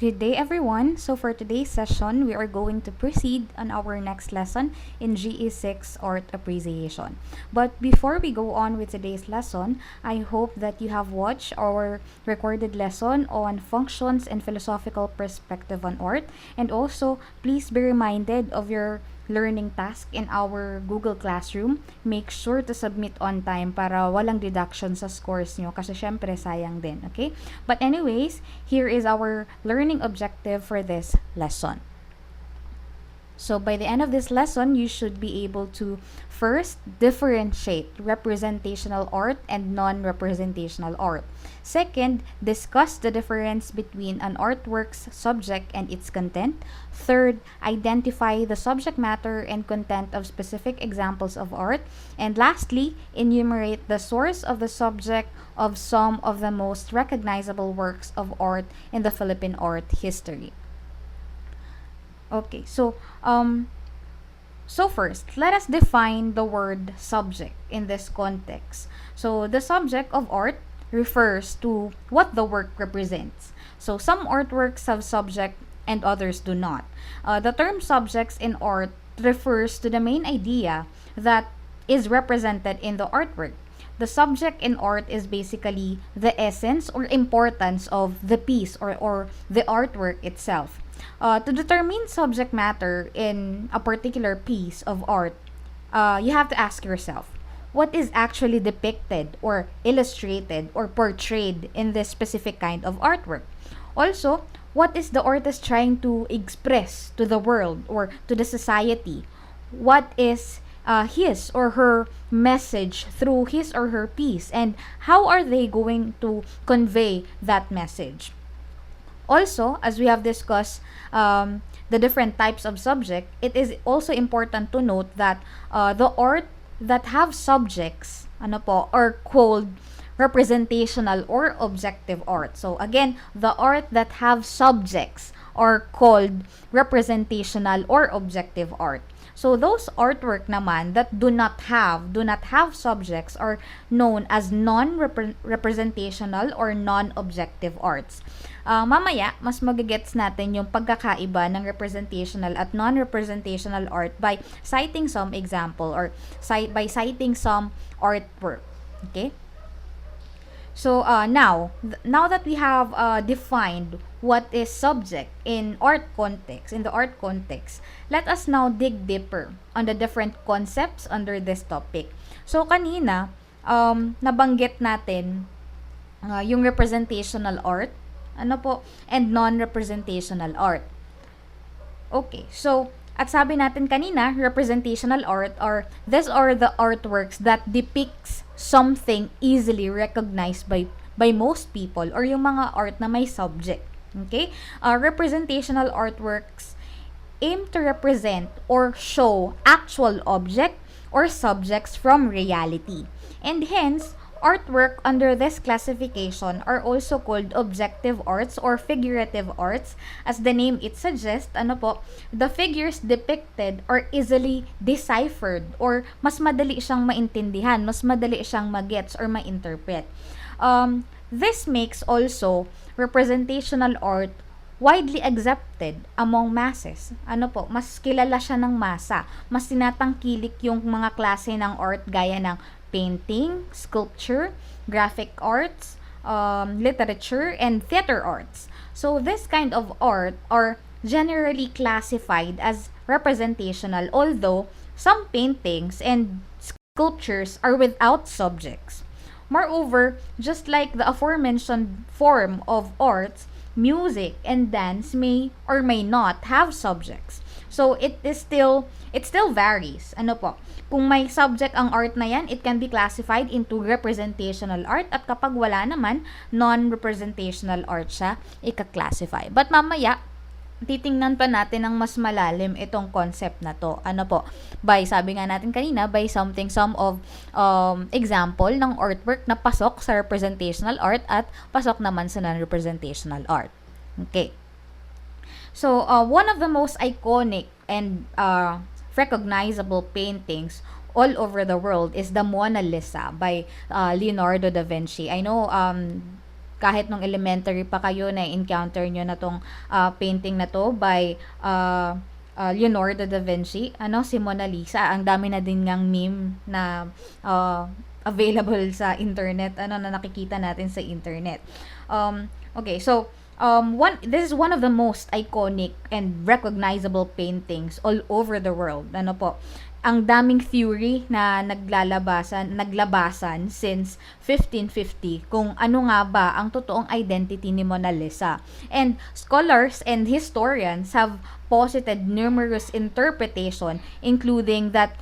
Good day, everyone. So for today's session, we are going to proceed on our next lesson in GE6 Art Appreciation. But before we go on with today's lesson, I hope that you have watched our recorded lesson on functions and philosophical perspective on art. And also, please be reminded of your learning task in our Google Classroom. Make sure to submit on time para walang deduction sa scores nyo kasi syempre sayang din, okay? But anyways, here is our learning objective for this lesson. So by the end of this lesson, you should be able to first differentiate representational art and non-representational art. Second, discuss the difference between an artwork's subject and its content. Third, identify the subject matter and content of specific examples of art. And lastly, enumerate the source of the subject of some of the most recognizable works of art in the Philippine art history. Okay, so first, let us define the word subject in this context. So the subject of art refers to what the work represents. So some artworks have subject and others do not. The term subjects in art refers to the main idea that is represented in the artwork. The subject in art is basically the essence or importance of the piece or the artwork itself. To determine subject matter in a particular piece of art, you have to ask yourself, what is actually depicted or illustrated or portrayed in this specific kind of artwork? Also, what is the artist trying to express to the world or to the society? What is his or her message through his or her piece, and how are they going to convey that message? Also, as we have discussed the different types of subject, it is also important to note that the art that have subjects are called representational or objective art. So again, the art that have subjects are called representational or objective art. So those artwork naman that do not have subjects are known as non-representational or non-objective arts. Mamaya, mas magigets natin yung pagkakaiba ng representational at non-representational art by citing some example or by citing some artwork. Okay? So now that we have defined what is subject in the art context, let us now dig deeper on the different concepts under this topic. So kanina, nabanggit natin yung representational art, and non-representational art. Okay, so at sabi natin kanina, representational art these are the artworks that depicts something easily recognized by most people or yung mga art na may subject. Okay? Representational artworks aim to represent or show actual object or subjects from reality. And hence, artwork under this classification are also called objective arts or figurative arts. As the name it suggests, the figures depicted are easily deciphered or mas madali siyang maintindihan, mas madali siyang magets or ma-interpret. This makes also representational art widely accepted among masses. Mas kilala siya ng masa. Mas tinatangkilik yung mga klase ng art gaya ng painting, sculpture, graphic arts, literature, and theater arts. So this kind of art are generally classified as representational, although some paintings and sculptures are without subjects. Moreover, just like the aforementioned form of arts, music and dance may or may not have subjects. So it still varies. Kung may subject ang art na yan, it can be classified into representational art, at kapag wala naman, non-representational art siya ika-classify. But mamaya, titingnan pa natin ng mas malalim itong concept na to. By, sabi nga natin kanina, by some of example ng artwork na pasok sa representational art at pasok naman sa non-representational art. Okay. So, one of the most iconic and recognizable paintings all over the world is the Mona Lisa by Leonardo da Vinci. I know kahit nung elementary pa kayo na encounter nyo na tong painting na to by Leonardo da Vinci, si Mona Lisa. Ang dami na din ngang meme na available sa internet, na nakikita natin sa internet. Okay, so this is one of the most iconic and recognizable paintings all over the world. Ang daming theory na naglabasan since 1550 kung ano nga ba ang totoong identity ni Mona Lisa. And scholars and historians have posited numerous interpretation, including that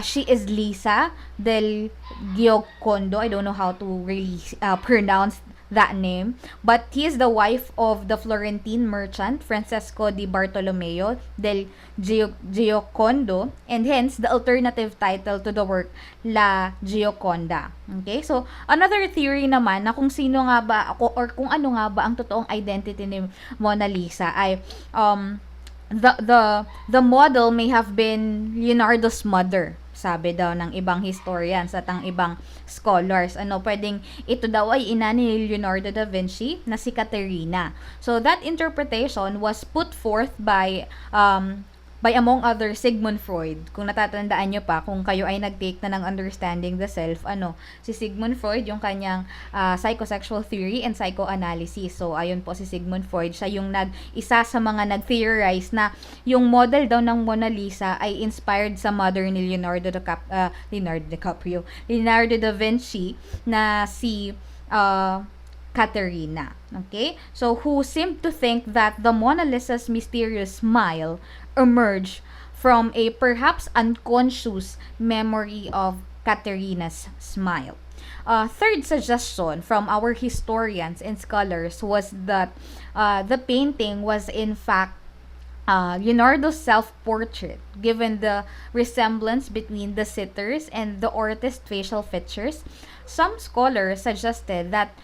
she is Lisa del Giocondo. I don't know how to really pronounce that name, but he is the wife of the Florentine merchant Francesco di Bartolomeo del Giocondo, and hence the alternative title to the work, La Gioconda. Okay, so another theory naman na kung sino nga ba ako or kung ano nga ba ang totoong identity ni Mona Lisa ay the model may have been Leonardo's mother, sabi daw ng ibang historians at ang ibang scholars. Pwedeng ito daw ay ina ni Leonardo da Vinci na si Caterina. So that interpretation was put forth by among other Sigmund Freud. Kung natatandaan nyo pa, kung kayo ay nag-take na ng Understanding the Self, si Sigmund Freud, yung kanyang psychosexual theory and psychoanalysis. So, ayun po si Sigmund Freud. Siya yung isa sa mga nag-theorize na yung model daw ng Mona Lisa ay inspired sa mother ni Leonardo da Vinci na si Caterina. Okay? So, who seemed to think that the Mona Lisa's mysterious smile emerged from a perhaps unconscious memory of Caterina's smile. Third suggestion from our historians and scholars was that the painting was in fact Leonardo's self-portrait, given the resemblance between the sitters and the artist's facial features. Some scholars suggested that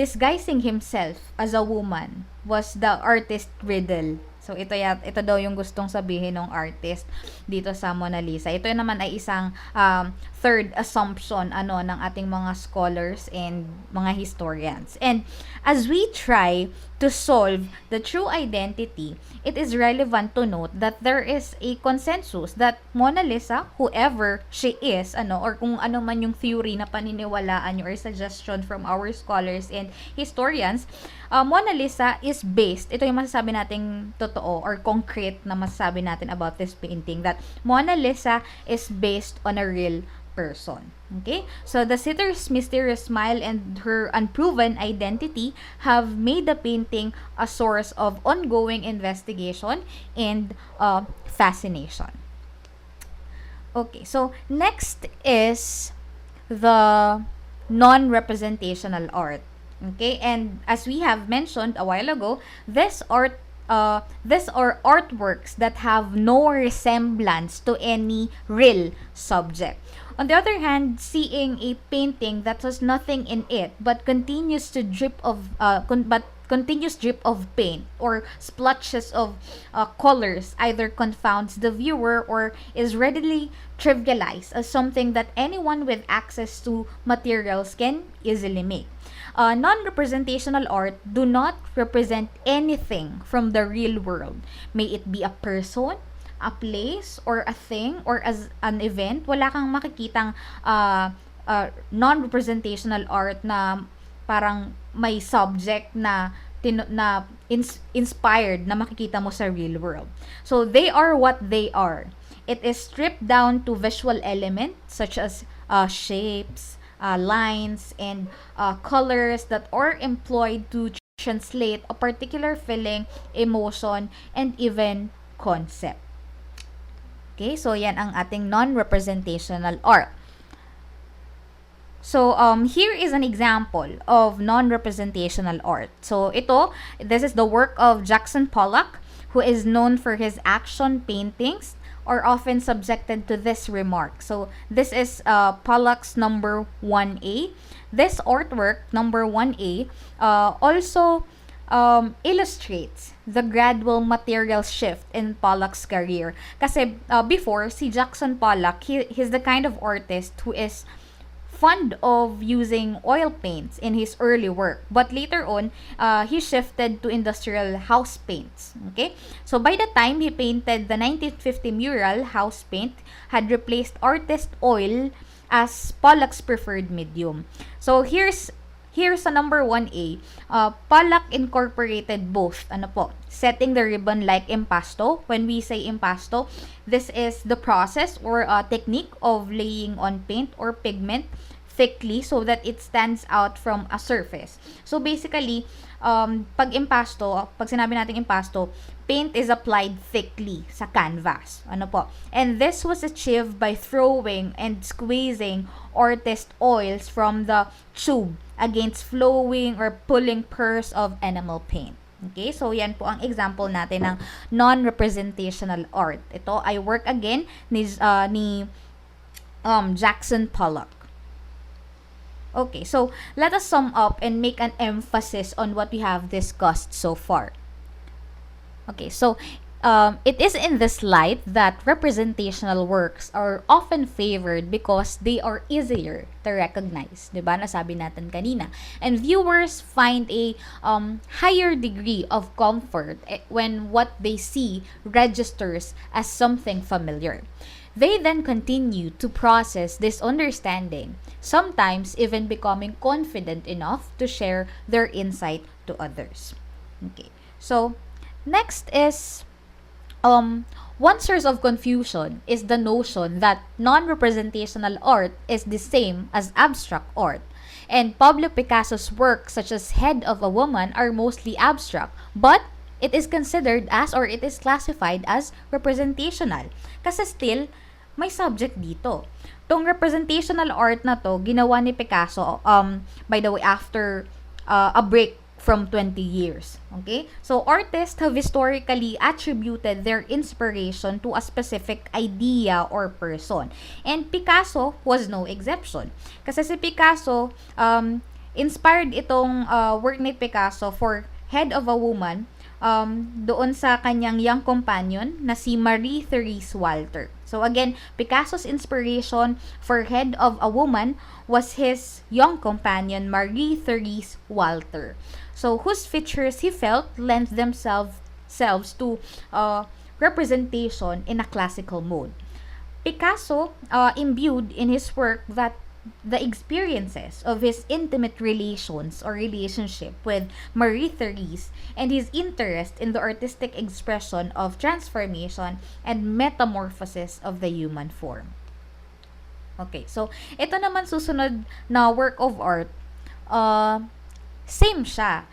disguising himself as a woman was the artist's riddle. So, ito daw yung gustong sabihin ng artist dito sa Mona Lisa. Ito naman ay isang third assumption ng ating mga scholars and mga historians. And as we try to solve the true identity, it is relevant to note that there is a consensus that Mona Lisa, whoever she is, or kung ano man yung theory na paniniwalaan nyo or suggestion from our scholars and historians, Mona Lisa is based, ito yung masasabi nating totoo or concrete na masasabi natin about this painting, that Mona Lisa is based on a real person. Okay? So, the sitter's mysterious smile and her unproven identity have made the painting a source of ongoing investigation and fascination. Okay, so next is the non-representational art. Okay, and as we have mentioned a while ago, these are artworks that have no resemblance to any real subject. On the other hand, seeing a painting that has nothing in it but continuous drip of paint or splotches of colors either confounds the viewer or is readily trivialized as something that anyone with access to materials can easily make. Non-representational art do not represent anything from the real world. May it be a person, a place, or a thing, or as an event. Wala kang makikitang non-representational art na parang may subject na inspired na makikita mo sa real world. So, they are what they are. It is stripped down to visual elements such as shapes, lines, and colors that are employed to translate a particular feeling, emotion, and even concept. Okay, so yan ang ating non-representational art. So, here is an example of non-representational art. So, this is the work of Jackson Pollock, who is known for his action paintings, are often subjected to this remark. So, this is Pollock's number 1A. This artwork, number 1A, also illustrates the gradual material shift in Pollock's career. Kasi before, si Jackson Pollock, he's the kind of artist who is fond of using oil paints in his early work, but later on, he shifted to industrial house paints. Okay, so by the time he painted the 1950 mural, house paint had replaced artist oil as Pollock's preferred medium. So here's a number 1A. Pollock incorporated both, setting the ribbon like impasto. When we say impasto, this is the process or technique of laying on paint or pigment thickly so that it stands out from a surface. So basically, pag sinabi natin impasto, paint is applied thickly sa canvas. And this was achieved by throwing and squeezing artist oils from the tube against flowing or pulling purse of enamel paint. Okay, so yan po ang example natin ng non-representational art. Ito ay work again ni Jackson Pollock. Okay, so let us sum up and make an emphasis on what we have discussed so far. Okay, so it is in this light that representational works are often favored because they are easier to recognize. Diba? Nasabi natin kanina. And viewers find a higher degree of comfort when what they see registers as something familiar. They then continue to process this understanding, sometimes even becoming confident enough to share their insight to others. Okay, so next is one source of confusion is the notion that non-representational art is the same as abstract art. And Pablo Picasso's works such as Head of a Woman are mostly abstract, but it is considered as or it is classified as representational. Kasi still, may subject dito. Tong representational art na to, ginawa ni Picasso, by the way, after a break from 20 years. Okay? So, artists have historically attributed their inspiration to a specific idea or person. And Picasso was no exception. Kasi si Picasso, inspired itong work ni Picasso for Head of a Woman doon sa kanyang young companion na si Marie-Therese Walter. So again, Picasso's inspiration for Head of a Woman was his young companion Marie-Therese Walter. So whose features he felt lent themselves to representation in a classical mode. Picasso imbued in his work that the experiences of his intimate relations or relationship with Marie-Therese and his interest in the artistic expression of transformation and metamorphosis of the human form. Okay, so ito naman susunod na work of art, same siya.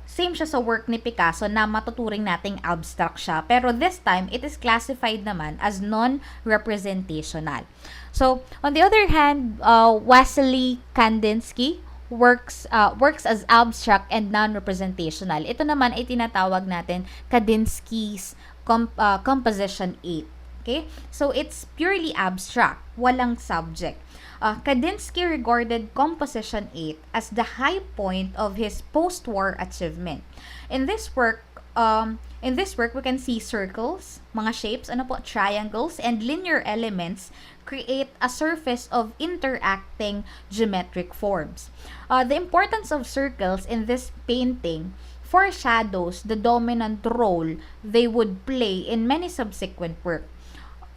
Same siya sa work ni Picasso na matuturing nating abstract siya. Pero this time, it is classified naman as non-representational. So, on the other hand, Wassily Kandinsky works as abstract and non-representational. Ito naman ay tinatawag natin Kandinsky's Composition 8. Okay? So, it's purely abstract. Walang subject. Kandinsky regarded Composition 8 as the high point of his post-war achievement. In this work, we can see circles, mga shapes, triangles, and linear elements create a surface of interacting geometric forms. The importance of circles in this painting foreshadows the dominant role they would play in many subsequent work.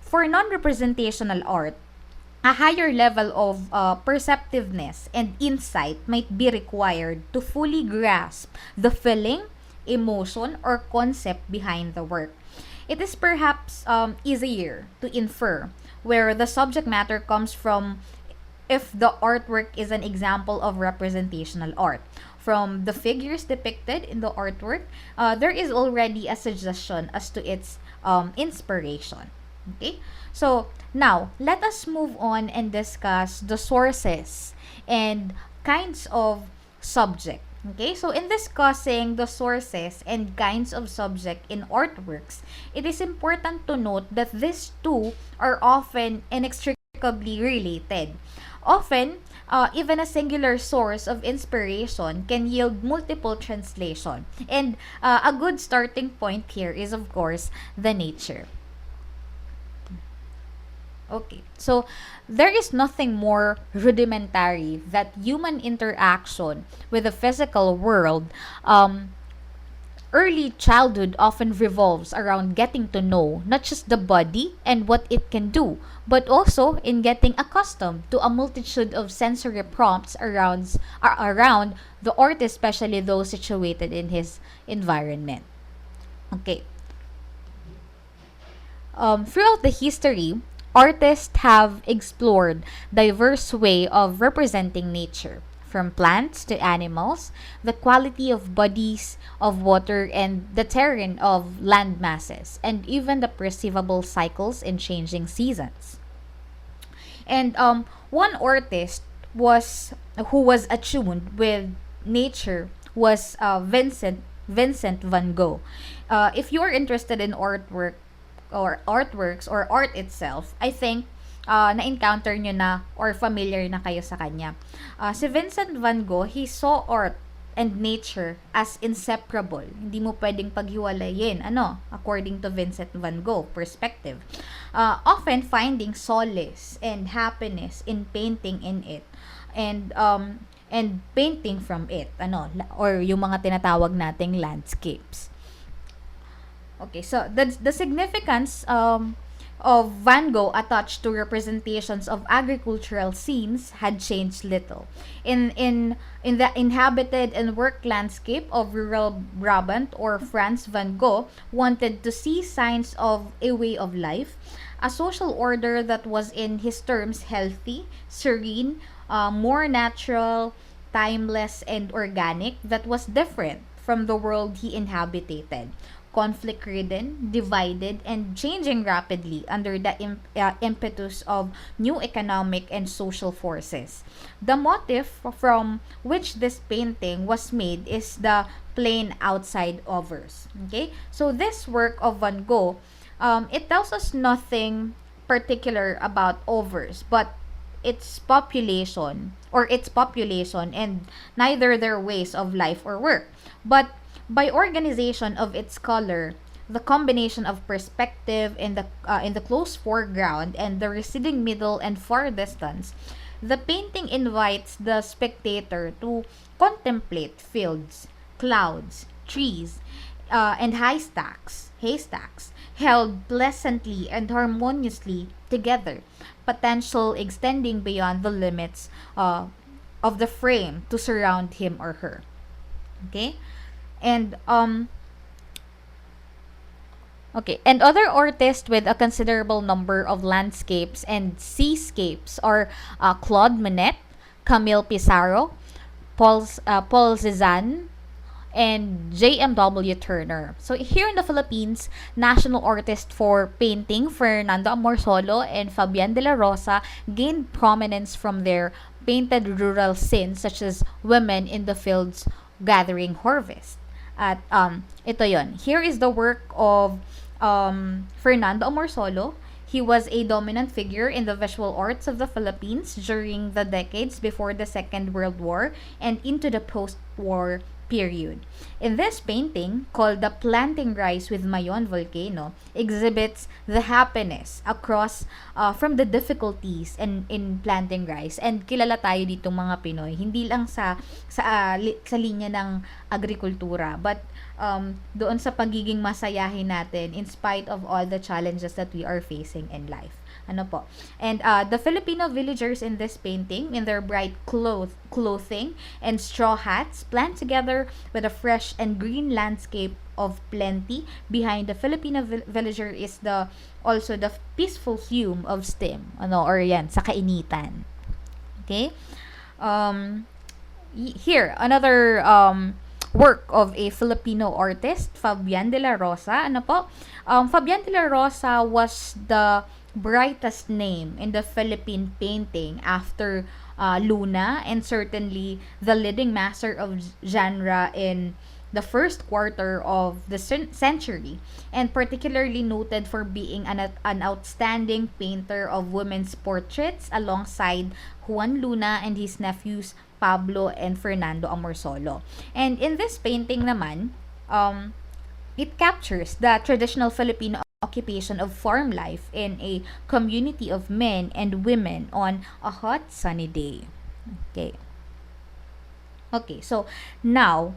For non-representational art, a higher level of perceptiveness and insight might be required to fully grasp the feeling, emotion, or concept behind the work. It is perhaps easier to infer where the subject matter comes from if the artwork is an example of representational art. From the figures depicted in the artwork, there is already a suggestion as to its inspiration. Okay? So, now, let us move on and discuss the sources and kinds of subject. Okay? So, in discussing the sources and kinds of subject in artworks, it is important to note that these two are often inextricably related. Often, even a singular source of inspiration can yield multiple translation. And a good starting point here is, of course, the nature. Okay, so there is nothing more rudimentary that human interaction with the physical world. Early childhood often revolves around getting to know not just the body and what it can do, but also in getting accustomed to a multitude of sensory prompts around the artist, especially those situated in his environment. Okay. Throughout the history, artists have explored diverse way of representing nature, from plants to animals, the quality of bodies of water and the terrain of land masses, and even the perceivable cycles in changing seasons. And one artist was who was attuned with nature was Vincent van Gogh. If you are interested in artworks or art itself, I think na-encounter nyo na or familiar na kayo sa kanya. Si Vincent van Gogh, he saw art and nature as inseparable. Hindi mo pwedeng paghiwalayin. Ano? According to Vincent van Gogh perspective. Often finding solace and happiness in painting in it. And painting from it. Ano? Or yung mga tinatawag nating landscapes. Okay, so the significance of Van Gogh attached to representations of agricultural scenes had changed little. In the inhabited and work landscape of rural Brabant or France, Van Gogh wanted to see signs of a way of life, a social order that was in his terms healthy, serene, more natural, timeless, and organic, that was different from the world he inhabited, conflict-ridden, divided, and changing rapidly under the impetus of new economic and social forces. The motif from which this painting was made is the plain outside overs. Okay? So this work of Van Gogh, it tells us nothing particular about overs, but its population and neither their ways of life or work. But by organization of its color, the combination of perspective in the close foreground and the receding middle and far distance, the painting invites the spectator to contemplate fields, clouds, trees, and haystacks held pleasantly and harmoniously together, potential extending beyond the limits of the frame to surround him or her. Okay? And and other artists with a considerable number of landscapes and seascapes are Claude Monet, Camille Pissarro, Paul Cézanne, and J.M.W. Turner. So here in the Philippines, national artists for painting Fernando Marsolo and Fabian De La Rosa gained prominence from their painted rural scenes such as women in the fields gathering harvest. At ito yon. Here is the work of Fernando Marsolo. He was a dominant figure in the visual arts of the Philippines during the decades before the Second World War and into the post-war period. In this painting, called The Planting Rice with Mayon Volcano, exhibits the happiness across from the difficulties in planting rice. And kilala tayo dito mga Pinoy, hindi lang sa linya ng agrikultura, but doon sa pagiging masayahin natin in spite of all the challenges that we are facing in life. Ano po? And the Filipino villagers in this painting, in their bright clothing and straw hats, blend together with a fresh and green landscape of plenty. Behind the Filipino villager is also the peaceful fume of steam. Or yan, sa kainitan. Okay? Here, another work of a Filipino artist, Fabian De La Rosa. Fabian De La Rosa was the brightest name in the Philippine painting after Luna, and certainly the leading master of genre in the first quarter of the century, and particularly noted for being an outstanding painter of women's portraits alongside Juan Luna and his nephews Pablo and Fernando Amorsolo. And in this painting naman, it captures the traditional Filipino occupation of farm life in a community of men and women on a hot sunny day. Okay. Okay, so now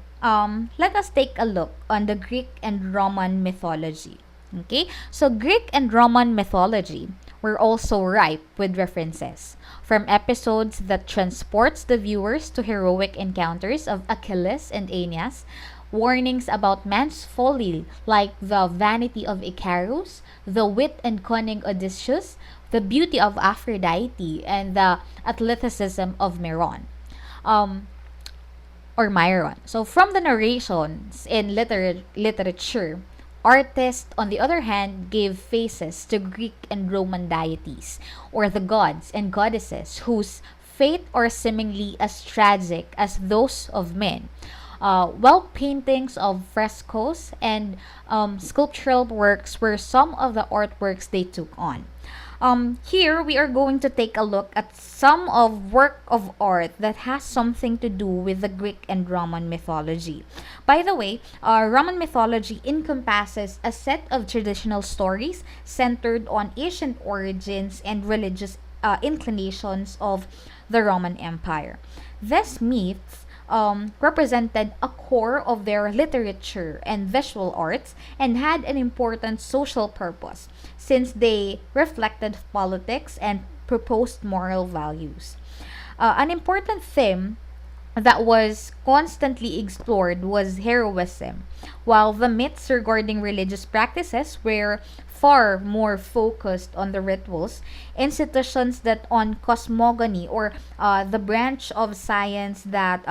let us take a look on the Greek and Roman mythology. Okay, so Greek and Roman mythology were also ripe with references, from episodes that transports the viewers to heroic encounters of Achilles and Aeneas, warnings about man's folly like the vanity of Icarus, the wit and cunning Odysseus, the beauty of Aphrodite, and the athleticism of Um, Myron. So from the narrations in literature, artists, on the other hand, gave faces to Greek and Roman deities, or the gods and goddesses whose fate are seemingly as tragic as those of men. While paintings of frescoes and sculptural works were some of the artworks they took on. Here we are going to take a look at some of work of art that has something to do with the Greek and Roman mythology. By the way, Roman mythology encompasses a set of traditional stories centered on ancient origins and religious inclinations of the Roman Empire. These myths represented a core of their literature and visual arts and had an important social purpose since they reflected politics and proposed moral values. An important theme that was constantly explored was heroism, while the myths regarding religious practices were far more focused on the rituals, institutions that on cosmogony, or the branch of science that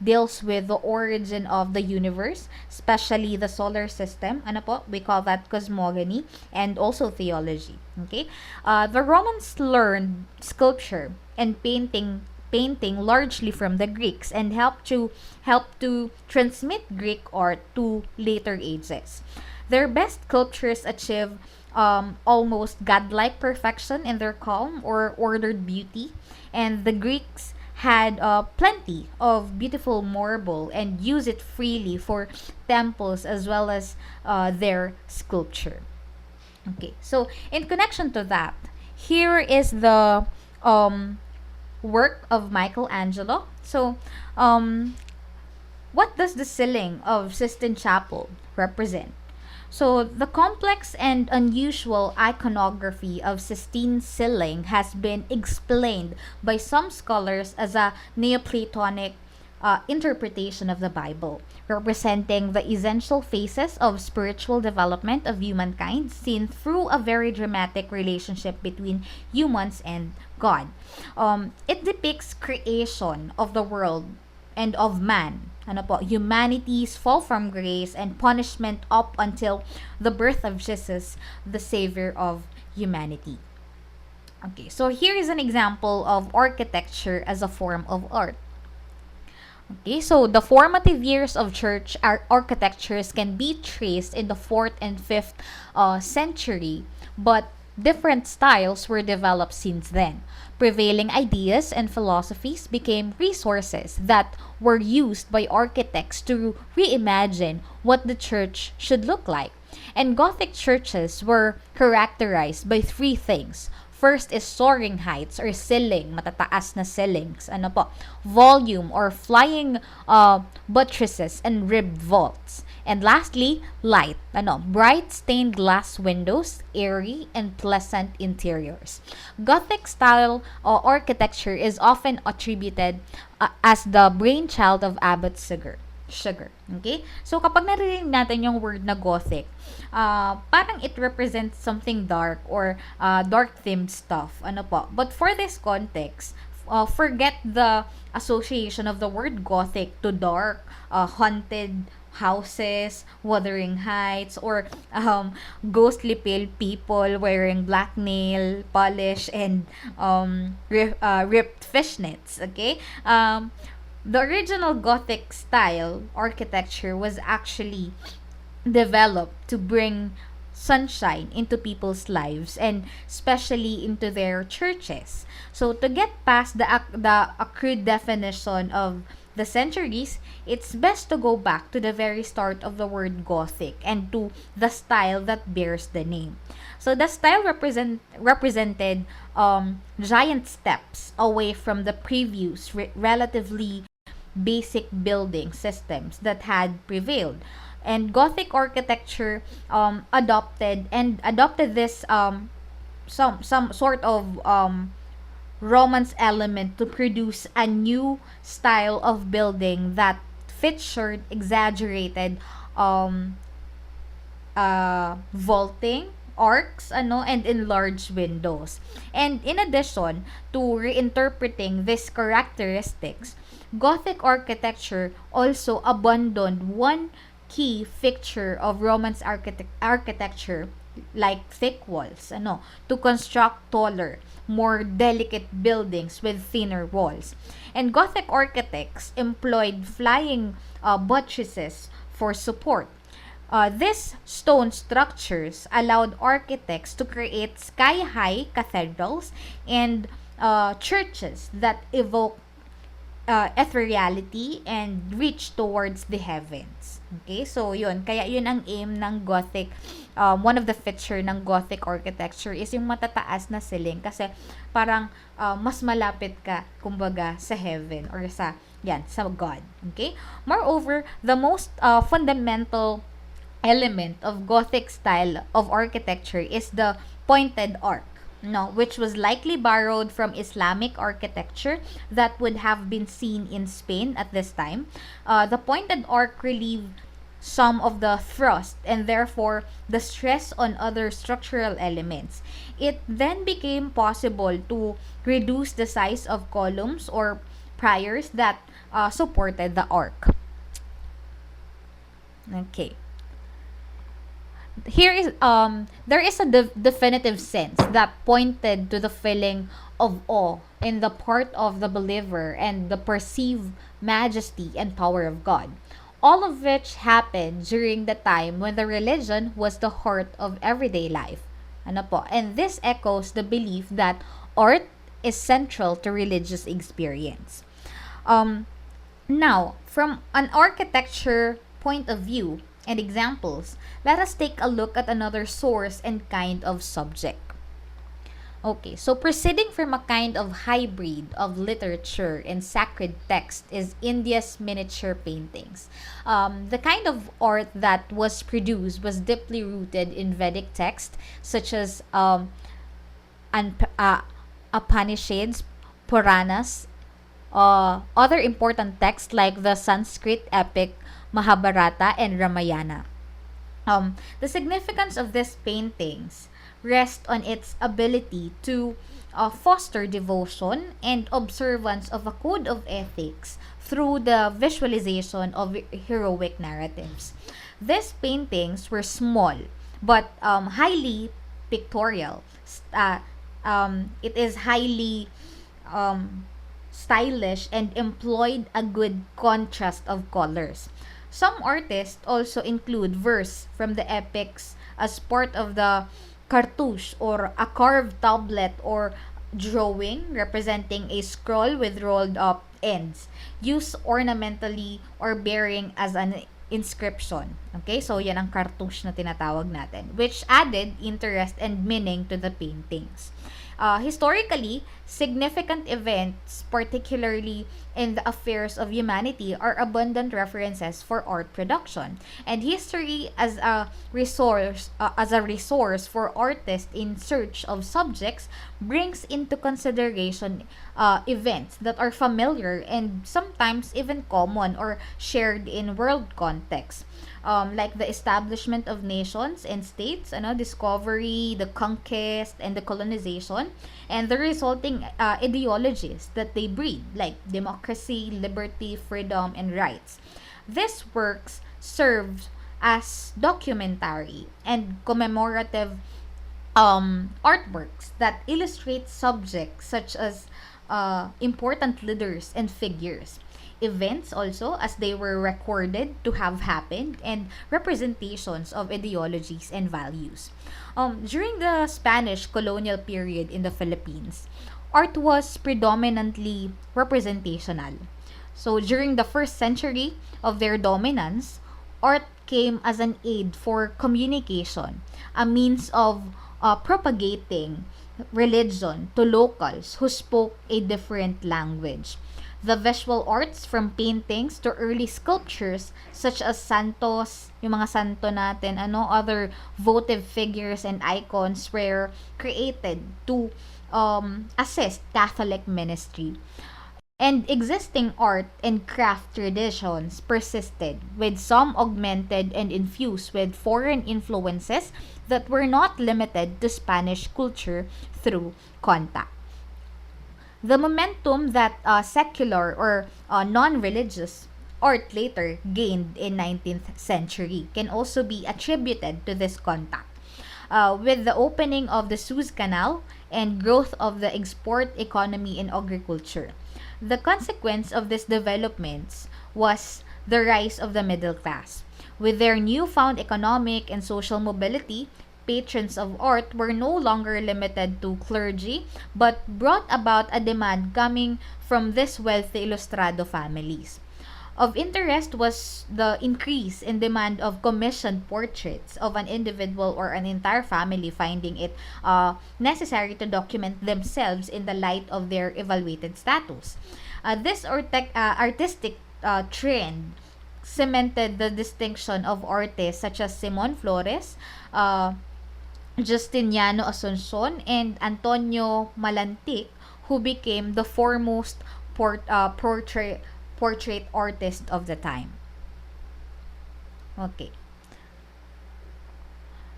deals with the origin of the universe, especially the solar system. Ano po? We call that cosmogony, and also theology. Okay? The Romans learned sculpture and painting largely from the Greeks and help to transmit Greek art to later ages. Their best sculptures achieve almost godlike perfection in their calm or ordered beauty, and the Greeks had plenty of beautiful marble and use it freely for temples as well as their sculpture. Okay, so in connection to that, here is the work of Michelangelo. So, what does the ceiling of Sistine Chapel represent? So, the complex and unusual iconography of Sistine ceiling has been explained by some scholars as a Neoplatonic interpretation of the Bible, representing the essential phases of spiritual development of humankind seen through a very dramatic relationship between humans and God. It depicts creation of the world and of man. Ano po, humanity's fall from grace and punishment up until the birth of Jesus, the Savior of humanity. Okay, so here is an example of architecture as a form of art. Okay, so the formative years of church architectures can be traced in the 4th and 5th century, but different styles were developed since then. Prevailing ideas and philosophies became resources that were used by architects to reimagine what the church should look like. And Gothic churches were characterized by three things. First is soaring heights or ceiling, matataas na ceilings. Ano po? Volume or flying buttresses and ribbed vaults. And lastly, light. Ano? Bright stained glass windows, airy and pleasant interiors. Gothic style architecture is often attributed as the brainchild of Abbot Sugar. Okay? So, kapag naririnig natin yung word na Gothic, parang it represents something dark or dark-themed stuff. Ano po? But for this context, forget the association of the word Gothic to dark, haunted houses, wuthering heights, or ghostly pale people wearing black nail polish and ripped fishnets. Okay? The original Gothic style architecture was actually developed to bring sunshine into people's lives and especially into their churches. So to get past the accrued definition of the centuries, it's best to go back to the very start of the word Gothic and to the style that bears the name. So the style represented giant steps away from the previous relatively basic building systems that had prevailed. And Gothic architecture adopted this some sort of Romance element to produce a new style of building that featured exaggerated um, vaulting, arcs, and enlarged windows. And in addition to reinterpreting these characteristics, Gothic architecture also abandoned one key feature of Romance architecture, like thick walls, to construct taller, more delicate buildings with thinner walls. And Gothic architects employed flying buttresses for support. These stone structures allowed architects to create sky-high cathedrals and churches that evoke ethereality and reach towards the heavens. Okay, so yun. Kaya yun ang aim ng Gothic. One of the feature ng Gothic architecture is yung matataas na ceiling kasi parang mas malapit ka, kumbaga, sa heaven or sa God. Okay? Moreover, the most fundamental element of Gothic style of architecture is the pointed arc, which was likely borrowed from Islamic architecture that would have been seen in Spain at this time. The pointed arc relieved some of the thrust and therefore the stress on other structural elements. It then became possible to reduce the size of columns or piers that supported the arc. Okay. There is a definitive sense that pointed to the feeling of awe in the part of the believer and the perceived majesty and power of God, all of which happened during the time when the religion was the heart of everyday life. And this echoes the belief that art is central to religious experience. Now, from an architecture point of view and examples, let us take a look at another source and kind of subject. Okay, so proceeding from a kind of hybrid of literature and sacred text is India's miniature paintings. The kind of art that was produced was deeply rooted in Vedic text, such as Upanishads, Puranas, other important texts like the Sanskrit epic Mahabharata and Ramayana. The significance of these paintings rests on its ability to foster devotion and observance of a code of ethics through the visualization of heroic narratives. These paintings were small but highly pictorial. It is highly stylish and employed a good contrast of colors. Some artists also include verse from the epics as part of the cartouche, or a carved tablet or drawing representing a scroll with rolled up ends, used ornamentally or bearing as an inscription. Okay, so yan ang cartouche na tinatawag natin, which added interest and meaning to the paintings. Historically, significant events, particularly in the affairs of humanity, are abundant references for art production. And history as a resource for artists in search of subjects brings into consideration events that are familiar and sometimes even common or shared in world context. Like the establishment of nations and states, discovery, the conquest, and the colonization, and the resulting ideologies that they breed, like democracy, liberty, freedom, and rights. These works serve as documentary and commemorative artworks that illustrate subjects such as important leaders and figures, events also as they were recorded to have happened, and representations of ideologies and values. During the Spanish colonial period in the Philippines, art was predominantly representational. So during the first century of their dominance, art came as an aid for communication, a means of propagating religion to locals who spoke a different language. The visual arts from paintings to early sculptures such as santos, yung mga santo natin, other votive figures and icons were created to assist Catholic ministry. And existing art and craft traditions persisted, with some augmented and infused with foreign influences that were not limited to Spanish culture through contact. The momentum that secular or non-religious art later gained in 19th century can also be attributed to this contact. With the opening of the Suez Canal and growth of the export economy in agriculture. The consequence of these developments was the rise of the middle class. With their newfound economic and social mobility, patrons of art were no longer limited to clergy, but brought about a demand coming from these wealthy ilustrado families. Of interest was the increase in demand of commissioned portraits of an individual or an entire family, finding it necessary to document themselves in the light of their evaluated status. This artistic trend cemented the distinction of artists such as Simon Flores, Justiniano Asuncion, and Antonio Malantic, who became the foremost portrait artist of the time. Okay.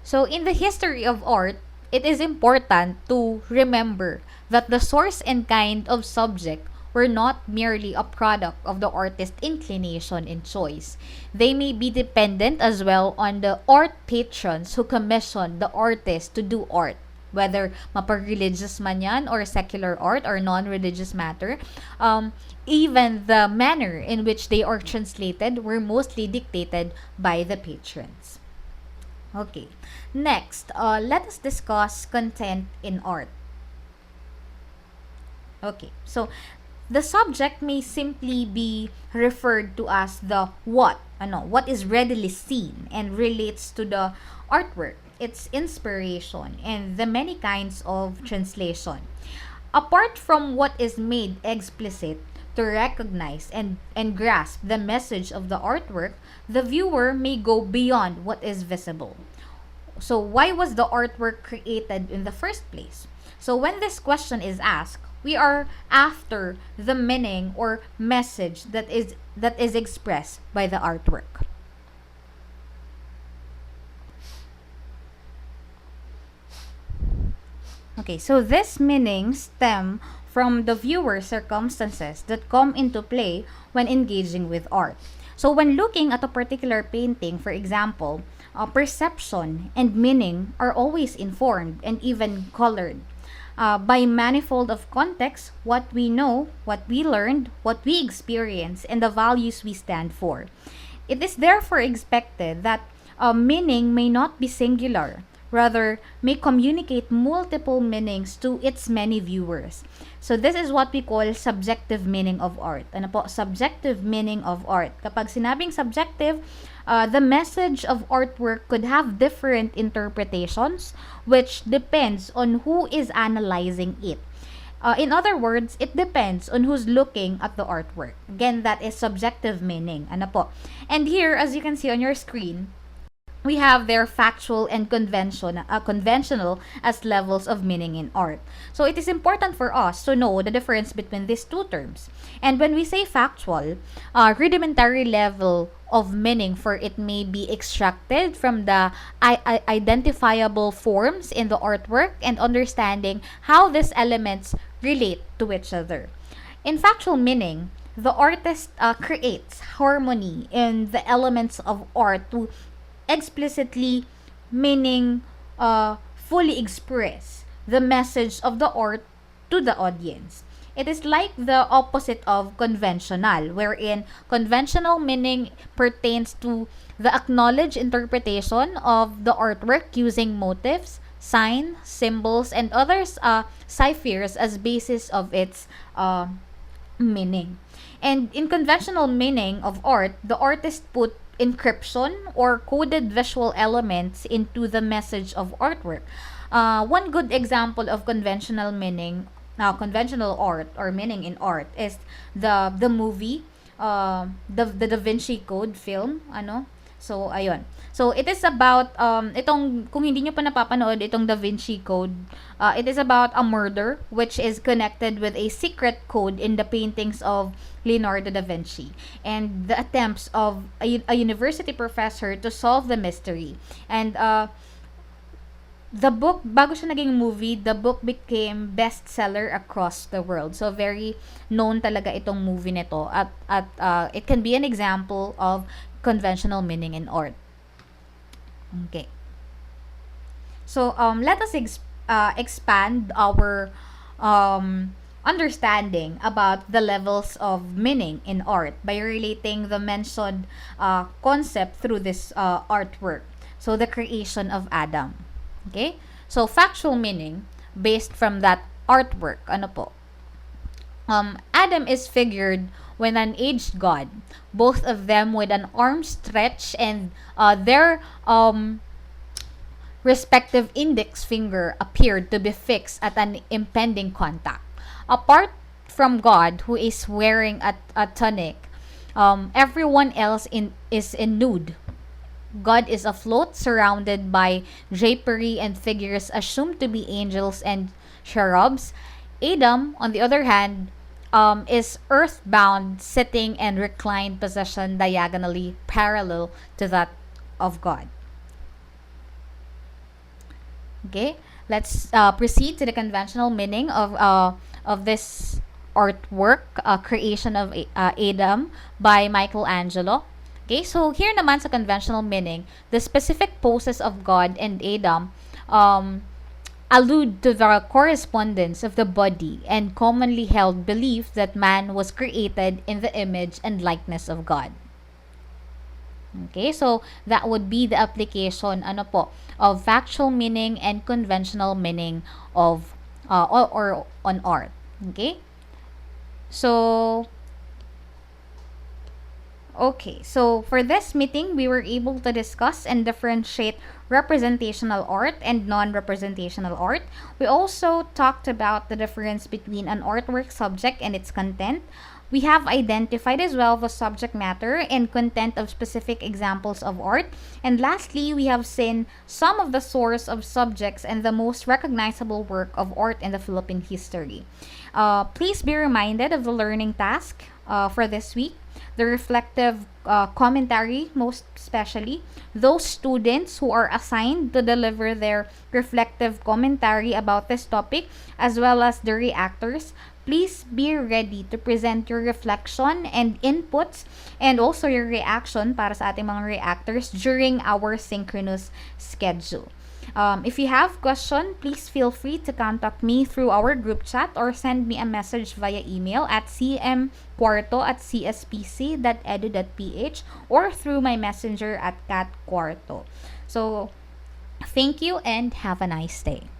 So, in the history of art, it is important to remember that the source and kind of subject were not merely a product of the artist's inclination and choice. They may be dependent as well on the art patrons who commissioned the artist to do art. Whether mapag-religious man yan or secular art or non-religious matter, even the manner in which they are translated were mostly dictated by the patrons. Okay, next, let us discuss content in art. Okay, so the subject may simply be referred to as the what is readily seen and relates to the artwork, its inspiration, and the many kinds of translation. Apart from what is made explicit to recognize and grasp the message of the artwork, the viewer may go beyond what is visible. So why was the artwork created in the first place? So when this question is asked, we are after the meaning or message that is expressed by the artwork. Okay, so this meaning stem from the viewer's circumstances that come into play when engaging with art. So when looking at a particular painting, for example, perception and meaning are always informed and even colored by manifold of context, what we know, what we learned, what we experience, and the values we stand for. It is therefore expected that meaning may not be singular, rather may communicate multiple meanings to its many viewers. So this is what we call subjective meaning of art. Ano po? Subjective meaning of art. Kapag sinabing subjective, the message of artwork could have different interpretations, which depends on who is analyzing it. In other words, it depends on who's looking at the artwork. Again, that is subjective meaning. Ano po? And here, as you can see on your screen, we have their factual and conventional as levels of meaning in art. So it is important for us to know the difference between these two terms. And when we say factual, rudimentary level of meaning for it may be extracted from the identifiable forms in the artwork and understanding how these elements relate to each other. In factual meaning, the artist creates harmony in the elements of art to explicitly meaning fully express the message of the art to the audience. It is like the opposite of conventional, wherein conventional meaning pertains to the acknowledged interpretation of the artwork using motifs, signs, symbols, and other ciphers as basis of its meaning. And in conventional meaning of art, the artist put encryption or coded visual elements into the message of artwork. One good example of conventional art or meaning in art is the movie, the Da Vinci Code film, ano. So ayun. So it is about itong kung hindi niyo pa napapanood itong Da Vinci Code, it is about a murder which is connected with a secret code in the paintings of Leonardo da Vinci and the attempts of a university professor to solve the mystery. And the book, bago siya naging movie, the book became bestseller across the world. So, very known talaga itong movie nito. At it can be an example of conventional meaning in art. Okay. So, let us expand our understanding about the levels of meaning in art by relating the mentioned concept through this artwork. So, the creation of Adam. Okay? So, factual meaning based from that artwork. Ano po? Adam is figured when an aged god, both of them with an arm stretched and their respective index finger appeared to be fixed at an impending contact. Apart from God, who is wearing a tunic, everyone else is in nude. God is afloat, surrounded by drapery and figures assumed to be angels and cherubs. Adam, on the other hand, is earthbound, sitting in reclined position diagonally parallel to that of God. Okay, let's proceed to the conventional meaning of this artwork, creation of Adam by Michelangelo. Okay, so here naman sa conventional meaning, the specific poses of God and Adam allude to the correspondence of the body and commonly held belief that man was created in the image and likeness of God. Okay, so that would be the application of factual meaning and conventional meaning of or on art. Okay? So for this meeting, we were able to discuss and differentiate representational art and non-representational art. We also talked about the difference between an artwork subject and its content. We have identified as well the subject matter and content of specific examples of art. And lastly, we have seen some of the source of subjects and the most recognizable work of art in the Philippine history. Please be reminded of the learning task for this week. The reflective commentary, most especially those students who are assigned to deliver their reflective commentary about this topic, as well as the reactors. Please be ready to present your reflection and inputs and also your reaction para sa ating mga reactors during our synchronous schedule. If you have question, please feel free to contact me through our group chat or send me a message via email at cmcuarto@cspc.edu.ph or through my messenger at catcuarto. So, thank you and have a nice day.